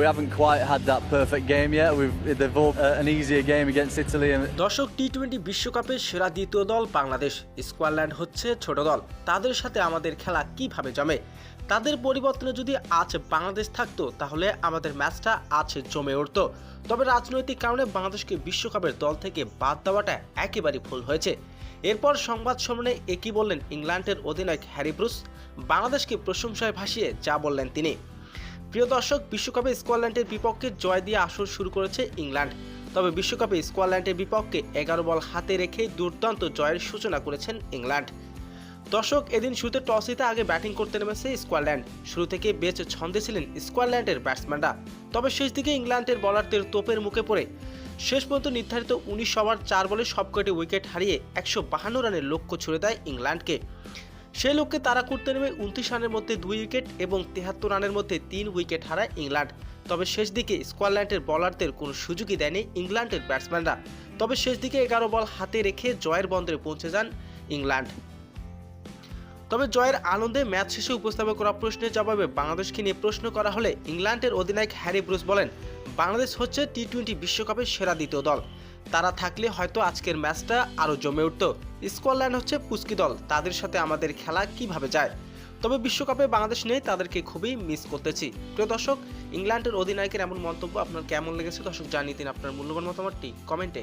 We haven't quite had that perfect game yet. They've all an easier game against Italy. দর্শক, টি-20 বিশ্বকাপের সেরা দ্বিতীয় দল বাংলাদেশ। স্কটল্যান্ড হচ্ছে ছোট দল। তাদের সাথে আমাদের খেলা কিভাবে জমে? তাদের পরিবর্তনে যদি আজ বাংলাদেশ থাকতো তাহলে আমাদের ম্যাচটা আজ জমে উঠত। তবে রাজনৈতিক কারণে বাংলাদেশকে বিশ্বকাপের দল থেকে বাদ দেওয়াটা একেবারেই ভুল হয়েছে। এরপর সংবাদ সম্মেলনে একই বললেন ইংল্যান্ডের অধিনায়ক হ্যারি ব্রুস। বাংলাদেশকে প্রশংসায় ভাসিয়ে যা বললেন তিনি। প্রিয় দর্শক, বিশ্বকাপে স্কটল্যান্ডের বিপক্ষে জয় দিয়ে আসর শুরু করেছে ইংল্যান্ড। তবে বিশ্বকাপে স্কটল্যান্ডের বিপক্ষে 11 বল হাতে রেখে দুর্দান্ত জয়ের সূচনা করেছেন ইংল্যান্ড। দর্শক, এদিন শুরুতে টস জিতে আগে ব্যাটিং করতে নেমেছে স্কটল্যান্ড। শুরু থেকে বেশ ছন্দে ছিলেন স্কটল্যান্ডের ব্যাটসম্যানরা। তবে শেষ দিকে ইংল্যান্ডের বোলারদের তোপের মুখে পড়ে শেষ পর্যন্ত নির্ধারিত 19 ওভার 4 বলে সবকটি উইকেট হারিয়ে 152 রানের লক্ষ্য ছুড়ে দেয় ইংল্যান্ডকে। সেই লক্ষ্যে তারা করতে নেমে 29 রানের মধ্যে 2 উইকেট এবং 73 রানের মধ্যে 3 উইকেট হারায় ইংল্যান্ড। তবে শেষ দিকে স্কটল্যান্ডের বোলারদের কোনো সুযোগই দেয়নি ইংল্যান্ডের ব্যাটসম্যানরা। তবে শেষ দিকে 11 বল হাতে রেখে জয়ের বন্দরে পৌঁছে যান ইংল্যান্ড। তবে জয়ের আনন্দে ম্যাচ শেষে উপস্থাপন করা প্রশ্নের জবাবে বাংলাদেশকে নিয়ে প্রশ্ন করা হলে ইংল্যান্ডের অধিনায়ক হ্যারি ব্রুস বলেন, বাংলাদেশ হচ্ছে টি-20 বিশ্বকাপের সেরা দ্বিতীয় দল। তারা থাকলে হয়তো আজকের ম্যাচটা আরও জমে উঠত। স্কটল্যান্ড হচ্ছে পুচকি দল, তাদের সাথে আমাদের খেলা কিভাবে যায়? তবে বিশ্বকাপে বাংলাদেশ নেই, তাদেরকে খুবই মিস করতেছি। প্রিয় দর্শক, ইংল্যান্ডের অধিনায়কের এমন মন্তব্য আপনার কেমন লেগেছে? দর্শক, জানিয়ে দিন আপনার মূল্যবান মতামতটি কমেন্টে।